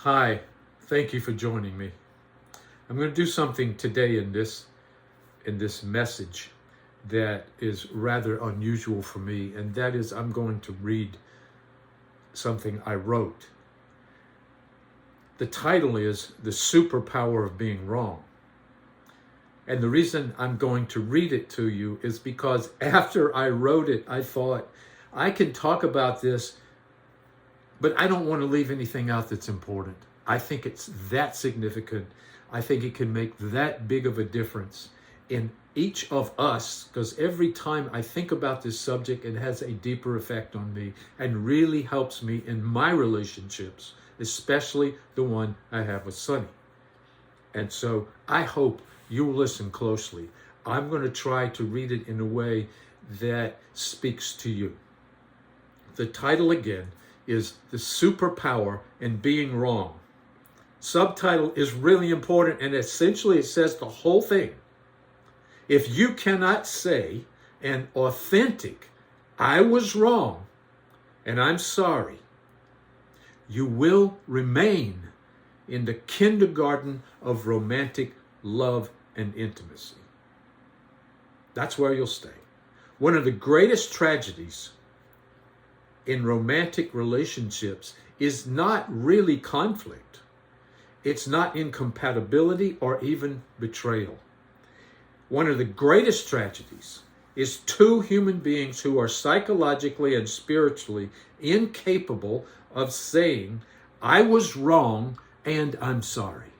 Hi, thank you for joining me. I'm going to do something today in this message that is rather unusual for me, and that is I'm going to read something I wrote. The title is The Superpower of Being Wrong. And the reason I'm going to read it to you is because after I wrote it, I thought I can talk about this, but I don't want to leave anything out that's important. I think it's that significant. I think it can make that big of a difference in each of us, because every time I think about this subject, it has a deeper effect on me and really helps me in my relationships, especially the one I have with Sonny. And so I hope you'll listen closely. I'm going to try to read it in a way that speaks to you. The title again is The Superpower in Being Wrong. Subtitle is really important, and essentially it says the whole thing. If you cannot say an authentic, I was wrong and I'm sorry, you will remain in the kindergarten of romantic love and intimacy. That's where you'll stay. One of the greatest tragedies in romantic relationships is not really conflict. It's not incompatibility or even betrayal. One of the greatest tragedies is two human beings who are psychologically and spiritually incapable of saying, I was wrong and I'm sorry.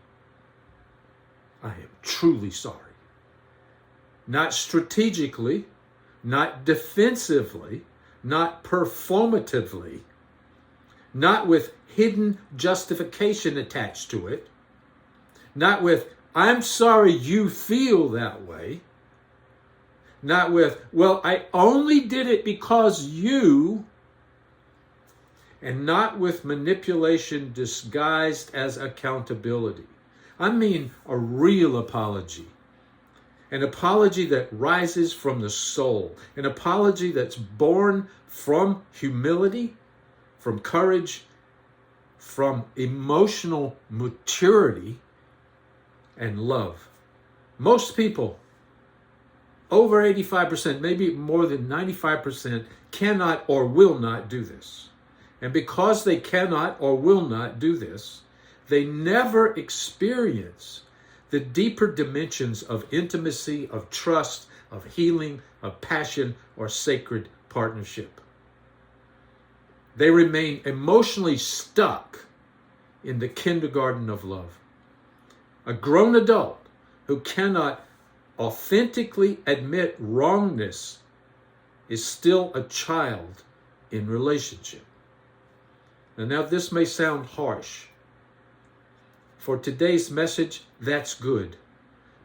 I am truly sorry. Not strategically, not defensively, not performatively, not with hidden justification attached to it, not with, I'm sorry you feel that way, not with, well, I only did it because you, and not with manipulation disguised as accountability. I mean a real apology. An apology that rises from the soul. An apology that's born from humility, from courage, from emotional maturity and love. Most people, over 85%, maybe more than 95%, cannot or will not do this. And because they cannot or will not do this, they never experience the deeper dimensions of intimacy, of trust, of healing, of passion, or sacred partnership. They remain emotionally stuck in the kindergarten of love. A grown adult who cannot authentically admit wrongness is still a child in relationship. And now this may sound harsh. For today's message, that's good,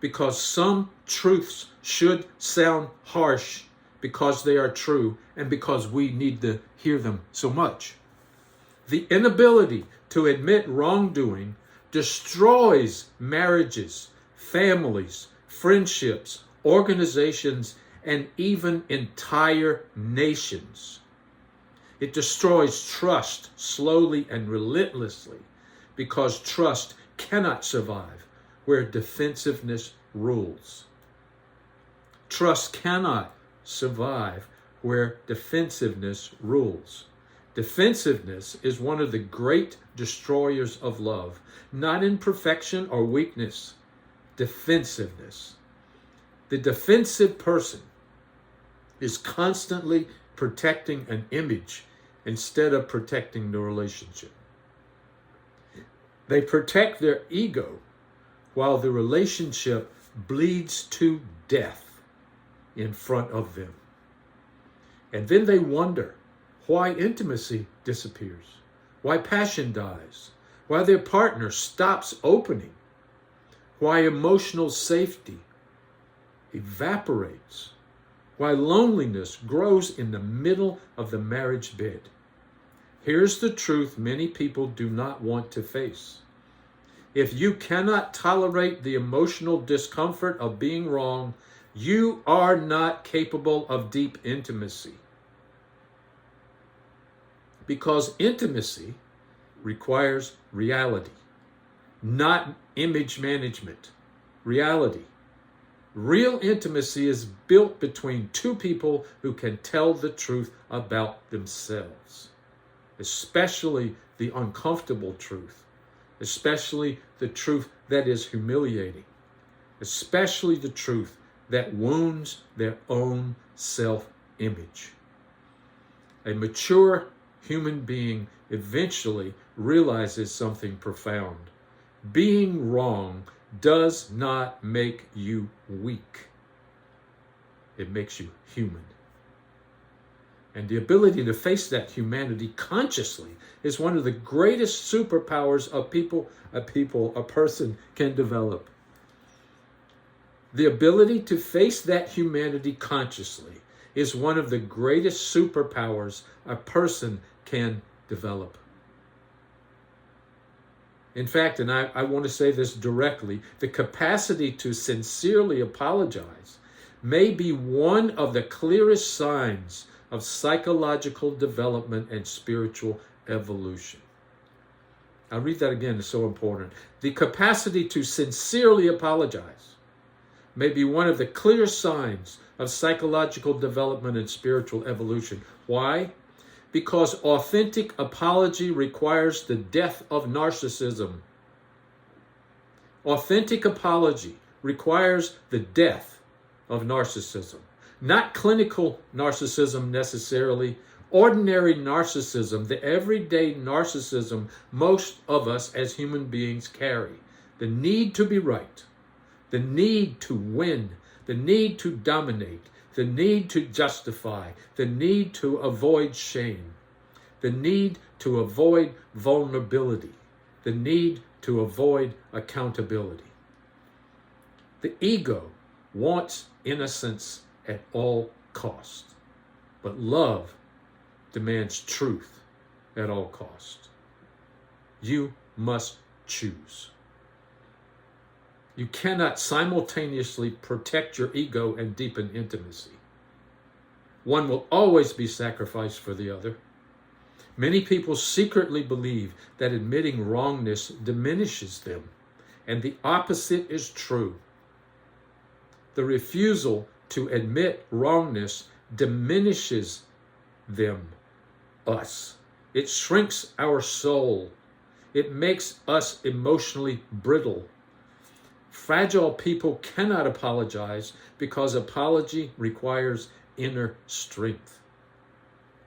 because some truths should sound harsh because they are true and because we need to hear them so much. The inability to admit wrongdoing destroys marriages, families, friendships, organizations, and even entire nations. It destroys trust slowly and relentlessly, because trust cannot survive where defensiveness rules. Trust cannot survive where defensiveness rules. Defensiveness is one of the great destroyers of love, not in perfection or weakness. Defensiveness. The defensive person is constantly protecting an image instead of protecting the relationship. They protect their ego while the relationship bleeds to death in front of them. And then they wonder why intimacy disappears, why passion dies, why their partner stops opening, why emotional safety evaporates, why loneliness grows in the middle of the marriage bed. Here's the truth many people do not want to face. If you cannot tolerate the emotional discomfort of being wrong, you are not capable of deep intimacy. Because intimacy requires reality, not image management. Reality. Real intimacy is built between two people who can tell the truth about themselves, especially the uncomfortable truth, especially the truth that is humiliating, especially the truth that wounds their own self-image. A mature human being eventually realizes something profound. Being wrong does not make you weak. It makes you human. And the ability to face that humanity consciously is one of the greatest superpowers a person can develop. The ability to face that humanity consciously is one of the greatest superpowers a person can develop. In fact, and I want to say this directly, the capacity to sincerely apologize may be one of the clearest signs of psychological development and spiritual evolution. I'll read that again, it's so important. The capacity to sincerely apologize may be one of the clear signs of psychological development and spiritual evolution. Why? Because authentic apology requires the death of narcissism. Authentic apology requires the death of narcissism. Not clinical narcissism necessarily, ordinary narcissism, the everyday narcissism most of us as human beings carry. The need to be right, the need to win, the need to dominate, the need to justify, the need to avoid shame, the need to avoid vulnerability, the need to avoid accountability. The ego wants innocence at all costs, but love demands truth at all costs. You must choose. You cannot simultaneously protect your ego and deepen intimacy. One will always be sacrificed for the other. Many people secretly believe that admitting wrongness diminishes them, and the opposite is true. The refusal to admit wrongness diminishes them, us. It shrinks our soul. It makes us emotionally brittle. Fragile people cannot apologize because apology requires inner strength.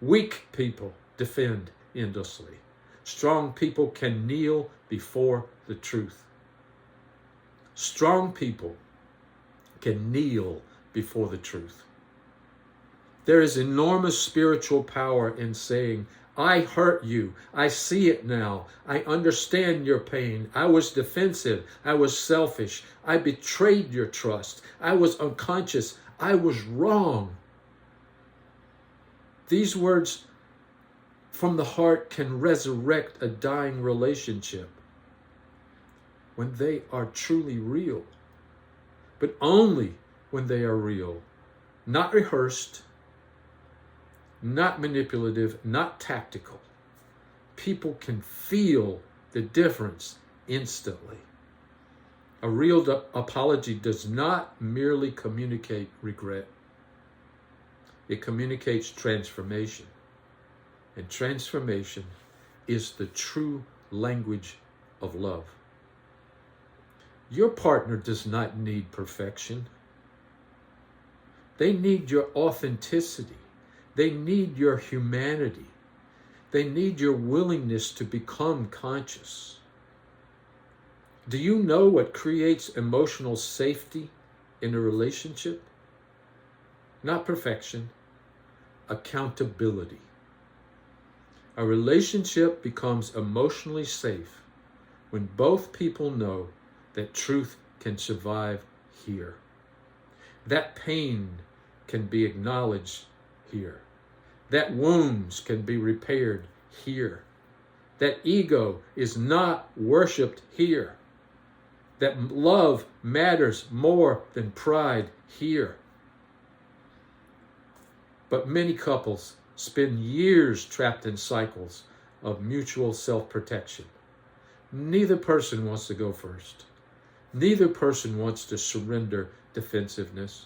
Weak people defend endlessly. Strong people can kneel before the truth. Strong people can kneel before the truth. There is enormous spiritual power in saying, I hurt you. I see it now. I understand your pain. I was defensive. I was selfish. I betrayed your trust. I was unconscious. I was wrong. These words from the heart can resurrect a dying relationship when they are truly real, but only when they are real, not rehearsed, not manipulative, not tactical. People can feel the difference instantly. A real apology does not merely communicate regret. It communicates transformation. And transformation is the true language of love. Your partner does not need perfection. They need your authenticity. They need your humanity. They need your willingness to become conscious. Do you know what creates emotional safety in a relationship? Not perfection, accountability. A relationship becomes emotionally safe when both people know that truth can survive here. That pain can be acknowledged here. That wounds can be repaired here. That ego is not worshipped here. That love matters more than pride here. But many couples spend years trapped in cycles of mutual self-protection. Neither person wants to go first. Neither person wants to surrender defensiveness.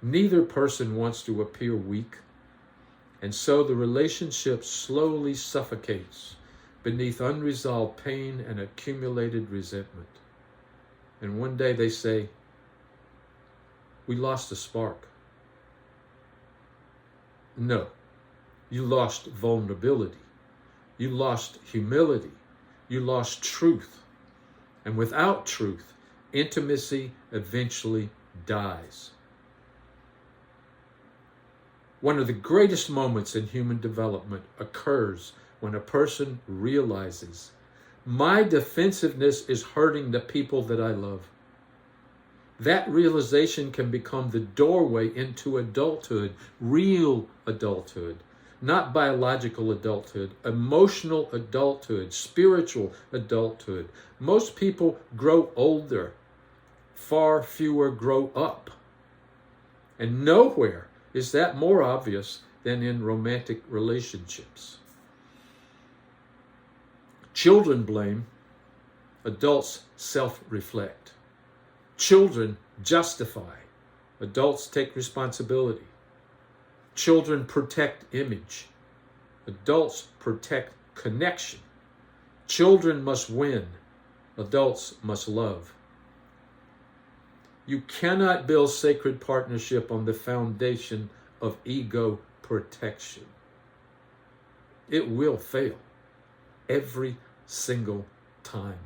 Neither person wants to appear weak. And so the relationship slowly suffocates beneath unresolved pain and accumulated resentment. And one day they say, we lost the spark. No, you lost vulnerability. You lost humility. You lost truth. And without truth, intimacy eventually dies. One of the greatest moments in human development occurs when a person realizes, my defensiveness is hurting the people that I love. That realization can become the doorway into adulthood, real adulthood, not biological adulthood, emotional adulthood, spiritual adulthood. Most people grow older, far fewer grow up. And nowhere is that more obvious than in romantic relationships. Children blame, adults self-reflect. Children justify, adults take responsibility. Children protect image, adults protect connection. Children must win, adults must love. You cannot build sacred partnership on the foundation of ego protection. It will fail every single time.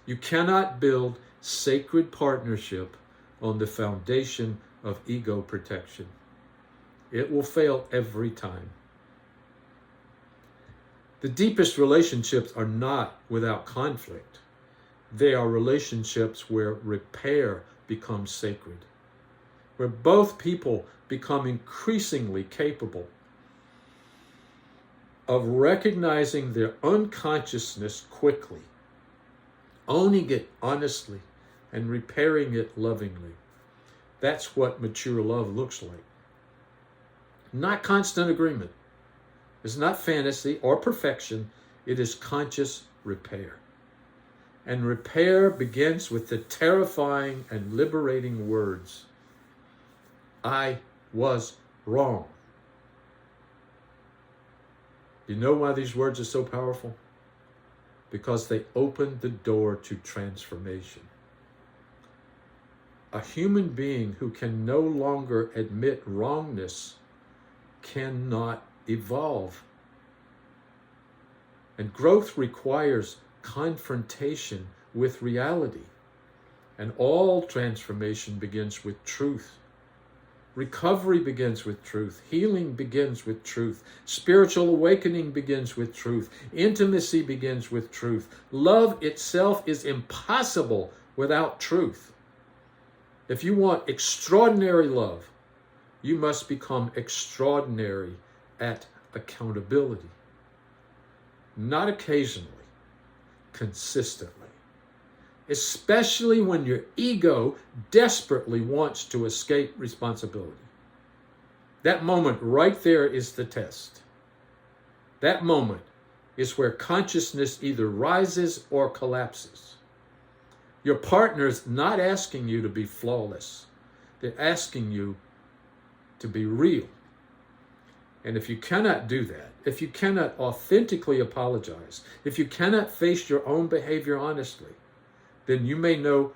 You cannot build sacred partnership on the foundation of ego protection. It will fail every time. The deepest relationships are not without conflict. They are relationships where repair becomes sacred, where both people become increasingly capable of recognizing their unconsciousness quickly, owning it honestly, and repairing it lovingly. That's what mature love looks like. Not constant agreement. It's not fantasy or perfection. It is conscious repair. And repair begins with the terrifying and liberating words, I was wrong. You know why these words are so powerful? Because they open the door to transformation. A human being who can no longer admit wrongness cannot evolve. And growth requires confrontation with reality. And all transformation begins with truth. Recovery begins with truth. Healing begins with truth. Spiritual awakening begins with truth. Intimacy begins with truth. Love itself is impossible without truth. If you want extraordinary love, you must become extraordinary at accountability. Not occasionally, consistently. Especially when your ego desperately wants to escape responsibility. That moment right there is the test. That moment is where consciousness either rises or collapses. Your partner's not asking you to be flawless. They're asking you to be real. And if you cannot do that, if you cannot authentically apologize, if you cannot face your own behavior honestly, then you may know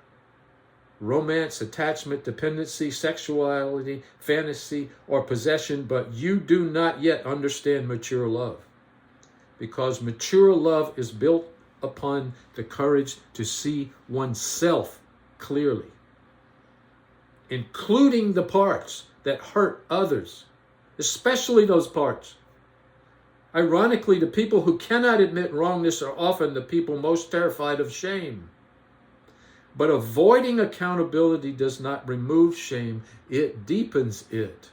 romance, attachment, dependency, sexuality, fantasy, or possession, but you do not yet understand mature love. Because mature love is built upon the courage to see oneself clearly, including the parts that hurt others, especially those parts. Ironically, the people who cannot admit wrongness are often the people most terrified of shame. But avoiding accountability does not remove shame, it deepens it.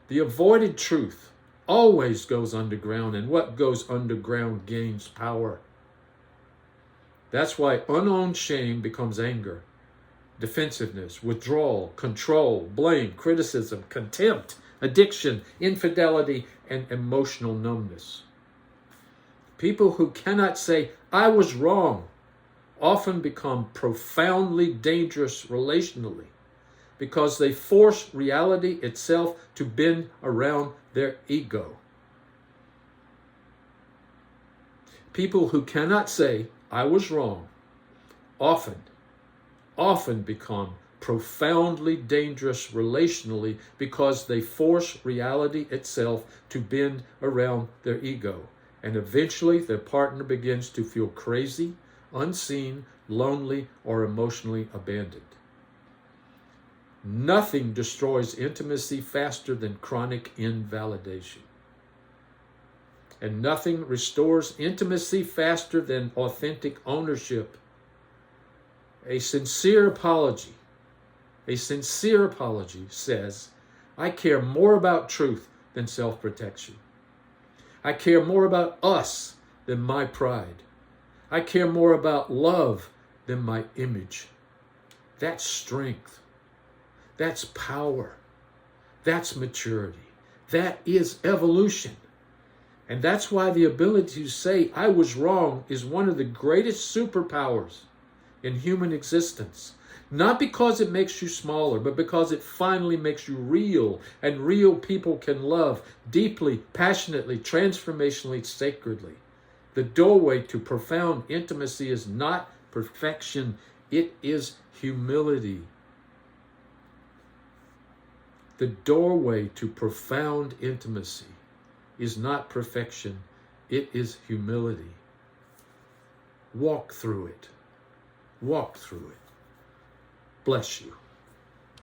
The avoided truth always goes underground, and what goes underground gains power. That's why unowned shame becomes anger, defensiveness, withdrawal, control, blame, criticism, contempt, addiction, infidelity, and emotional numbness. People who cannot say, I was wrong, often become profoundly dangerous relationally because they force reality itself to bend around their ego. People who cannot say, I was wrong, often become profoundly dangerous relationally because they force reality itself to bend around their ego. And eventually their partner begins to feel crazy, unseen, lonely, or emotionally abandoned. Nothing destroys intimacy faster than chronic invalidation. And nothing restores intimacy faster than authentic ownership. A sincere apology says, I care more about truth than self-protection. I care more about us than my pride. I care more about love than my image. That's strength. That's power. That's maturity. That is evolution. And that's why the ability to say, I was wrong, is one of the greatest superpowers in human existence. Not because it makes you smaller, but because it finally makes you real. And real people can love deeply, passionately, transformationally, sacredly. The doorway to profound intimacy is not perfection, it is humility. The doorway to profound intimacy is not perfection, it is humility. Walk through it. Walk through it. Bless you.